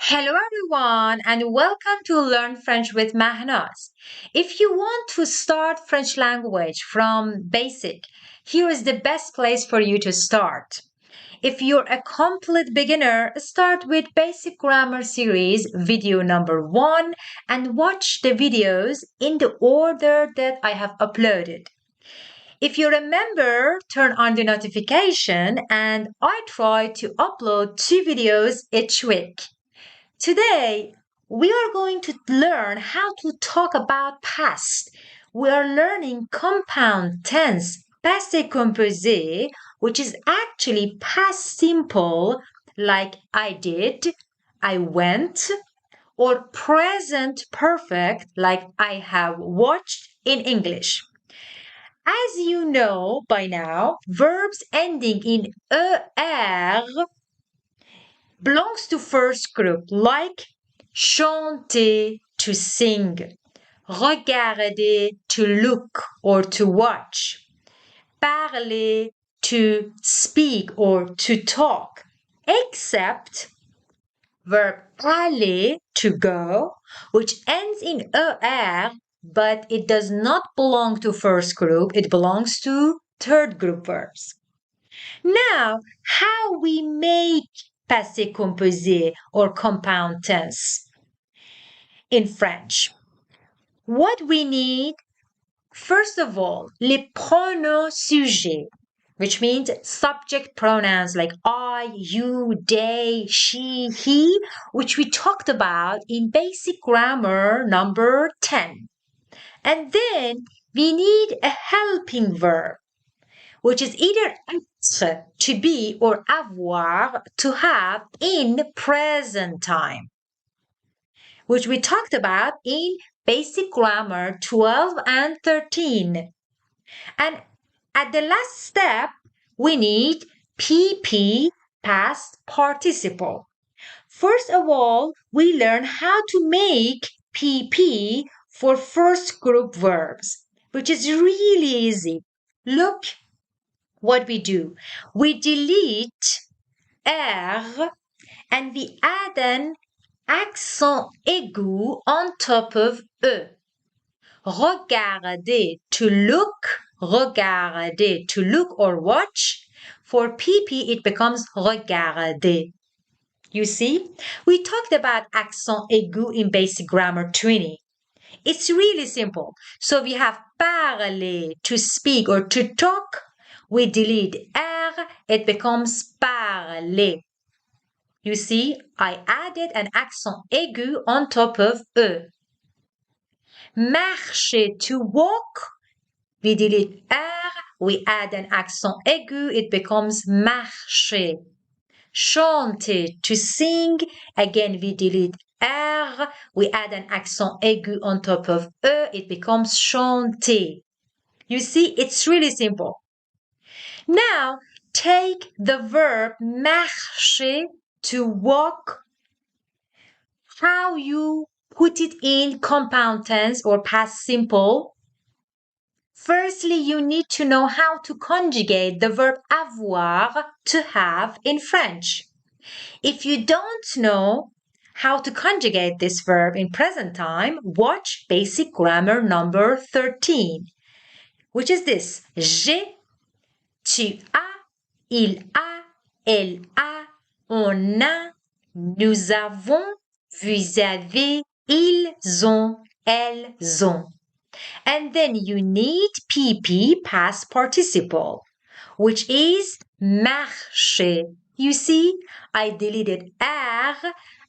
Hello everyone and welcome to Learn French with Mahnaz. If you want to start French language from basic, here is the best place for you to start. If you're a complete beginner, start with Basic Grammar Series video number 1 and watch the videos in the order that I have uploaded. If you remember, turn on the notification and I try to upload 2 videos each week. Today, we are going to learn how to talk about past. We are learning compound tense, passé composé, which is actually past simple, like I did, I went, or present perfect, like I have watched in English. As you know by now, verbs ending in er belongs to first group, like chanter, to sing, regarder, to look or to watch, parler, to speak or to talk, except verb aller, to go, which ends in er, but it does not belong to first group, it belongs to third group verbs. Now, how we make passé composé or compound tense in French? What we need, first of all, les pronoms sujets, which means subject pronouns like I, you, they, she, he, which we talked about in basic grammar number 10. And then we need a helping verb, which is either être, to be, or avoir, to have in present time, which we talked about in basic grammar 12 and 13. And at the last step, we need PP, past participle. First of all, we learn how to make PP for first group verbs, which is really easy. Look what we do. We delete R and we add an accent aigu on top of E. Regarder, to look, regarder, to look or watch. For PP, it becomes regarder. You see, we talked about accent aigu in basic grammar 20. It's really simple. So we have parler, to speak or to talk. We delete R, it becomes parler. You see, I added an accent aigu on top of E. Marcher, to walk. We delete R, we add an accent aigu, it becomes marcher. Chanter, to sing. Again, we delete R, we add an accent aigu on top of E, it becomes chanter. You see, it's really simple. Now, take the verb marcher, to walk. How you put it in compound tense or past simple. Firstly, you need to know how to conjugate the verb avoir, to have, in French. If you don't know how to conjugate this verb in present time, watch basic grammar number 13, which is this. J'ai, tu as, il a, elle a, on a, nous avons, vous avez, ils ont, elles ont. And then you need PP, past participle, which is marcher. You see, I deleted R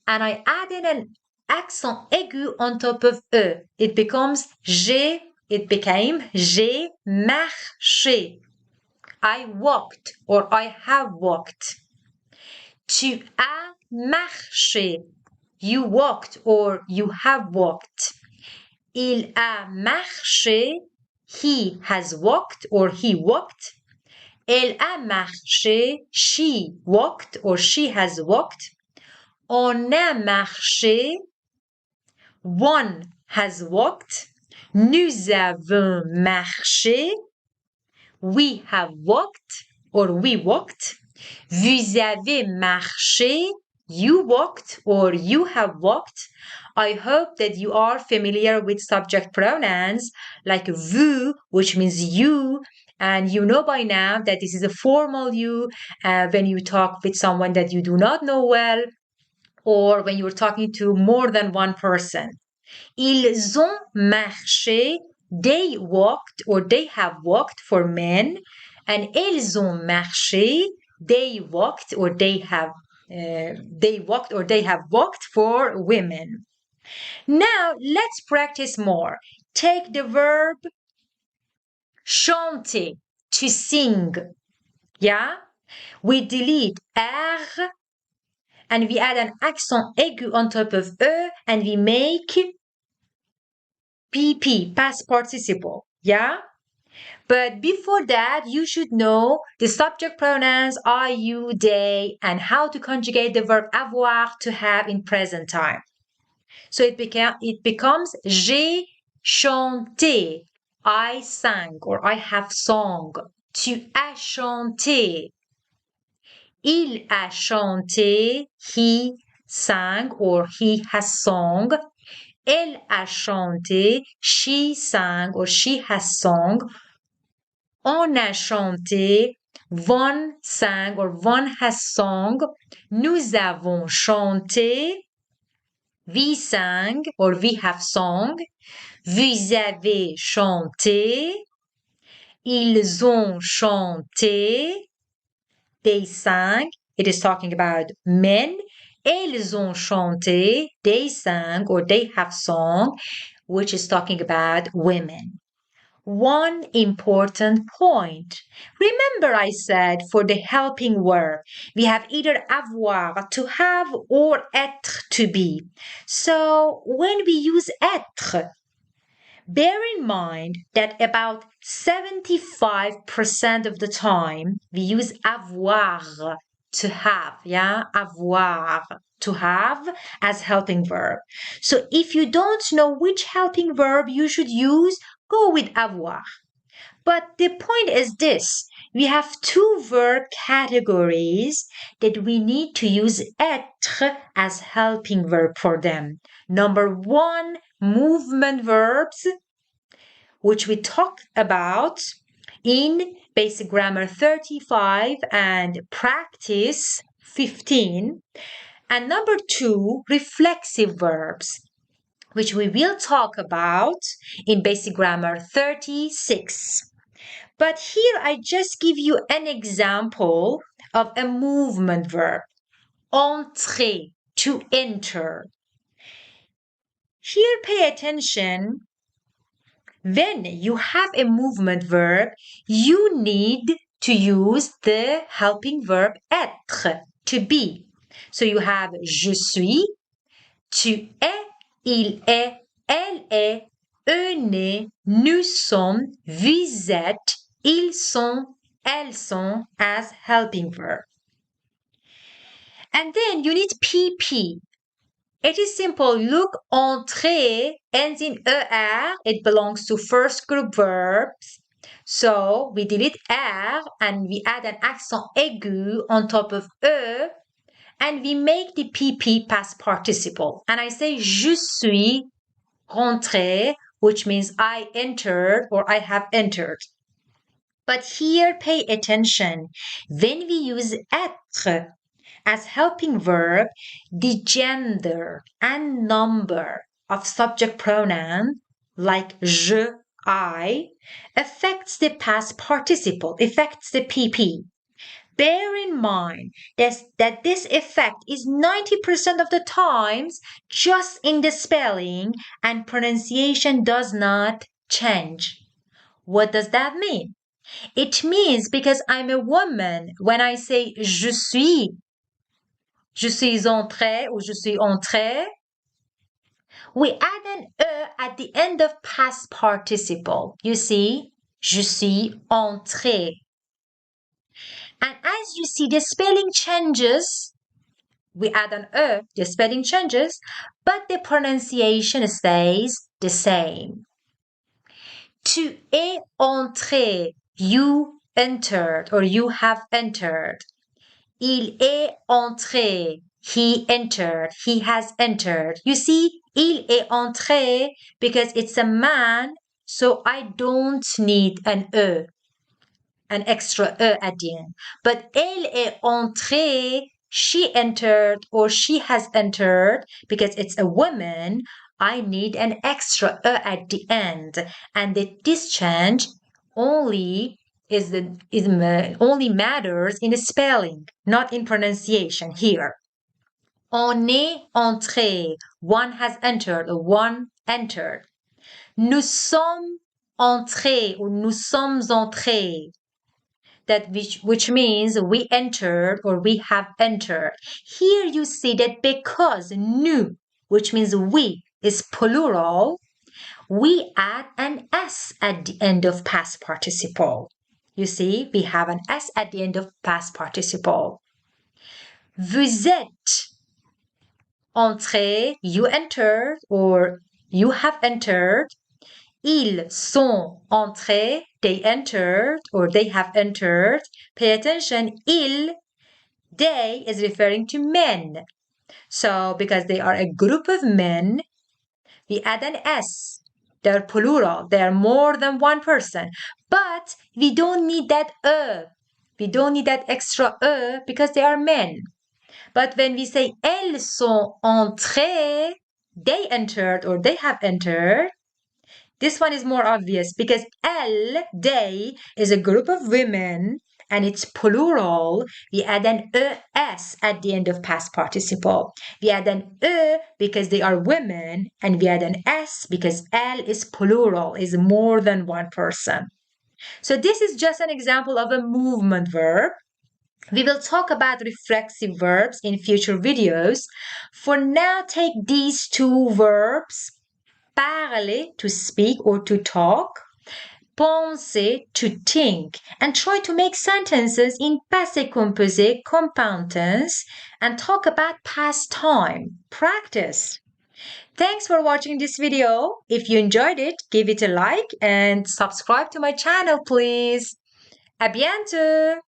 and I added an accent aigu on top of E. It becomes j'ai, it became j'ai marché. I walked or I have walked. Tu as marché. You walked or you have walked. Il a marché. He has walked or he walked. Elle a marché. She walked or she has walked. On a marché. One has walked. Nous avons marché. We have walked or we walked. Vous avez marché. you walked or you have walked. I hope that you are familiar with subject pronouns like vous, which means you, and you know by now that this is a formal you when you talk with someone that you do not know well, or when you're talking to more than one person. Ils ont marché, they walked or they have walked for men, and elles ont marché, they walked or they have walked for women. Now let's practice more. Take the verb chanter, to sing. Yeah? We delete R and we add an accent aigu on top of E and we make PP, past participle. Yeah? But before that, you should know the subject pronouns I, you, they, and how to conjugate the verb avoir, to have, in present time. So it becomes j'ai chanté, I sang or I have sung. Tu as chanté, il a chanté, he sang or he has sung. Elle a chanté, she sang or she has sung. On a chanté, one sang or one has sung. Nous avons chanté, we sang or we have sung. Vous avez chanté, ils ont chanté, they sang. It is talking about men. Elles ont chanté, they sang or they have sung, which is talking about women. One important point. Remember I said for the helping verb, we have either avoir, to have, or être, to be. So when we use être, bear in mind that about 75% of the time we use avoir, to have, yeah, avoir, to have as helping verb. So if you don't know which helping verb you should use, go with avoir. But the point is this, we have two verb categories that we need to use être as helping verb for them. Number one, movement verbs, which we talk about in Basic Grammar 35 and Practice 15. And number two, reflexive verbs, which we will talk about in Basic Grammar 36. But here I just give you an example of a movement verb. Entrer, to enter. Here pay attention. When you have a movement verb, you need to use the helping verb être, to be. So you have je suis, tu es, il est, elle est, eux n'est, nous sommes, vous êtes, ils sont, elles sont as helping verb. And then you need PP. It is simple. Look, entrer ends in er. It belongs to first group verbs. So we delete r and we add an accent aigu on top of e and we make the PP past participle. And I say je suis rentré, which means I entered or I have entered. But here pay attention. When we use être as helping verb, the gender and number of subject pronoun, like je, I, affects the past participle, affects the PP. Bear in mind that this effect is 90% of the times just in the spelling and pronunciation does not change. What does that mean? It means because I'm a woman, when I say je suis entrée ou je suis entrée, we add an e at the end of past participle. You see, je suis entrée. And as you see, the spelling changes. We add an e, the spelling changes, but the pronunciation stays the same. Tu es entré, you entered or you have entered. Il est entré, He entered. He has entered. You see, il est entré because it's a man, so I don't need an extra at the end. But elle est entrée, she entered or she has entered because it's a woman. I need an extra at the end. And this change only only matters in the spelling, not in pronunciation here. On est entré. One has entered or one entered. Nous sommes entrés or nous sommes entrés. That which means we entered or we have entered. Here you see that because nous, which means we, is plural, we add an S at the end of past participle. You see, we have an S at the end of past participle. Vous êtes entrés, you entered or you have entered. Ils sont entrés, they entered or they have entered. Pay attention, ils, they is referring to men. So because they are a group of men, we add an S. They're plural, they're more than one person. But we don't need that we don't need that extra because they are men. But when we say elles sont entrées, they entered or they have entered, this one is more obvious because elles, they, is a group of women and it's plural. We add an es at the end of past participle. We add an because they are women, and we add an s because elles is plural, is more than one person. So this is just an example of a movement verb. We will talk about reflexive verbs in future videos. For now, take these two verbs. Parler, to speak or to talk. Penser, to think. And try to make sentences in passé composé, compound tense, and talk about past time. Practice. Thanks for watching this video. If you enjoyed it, give it a like and subscribe to my channel, please. À bientôt!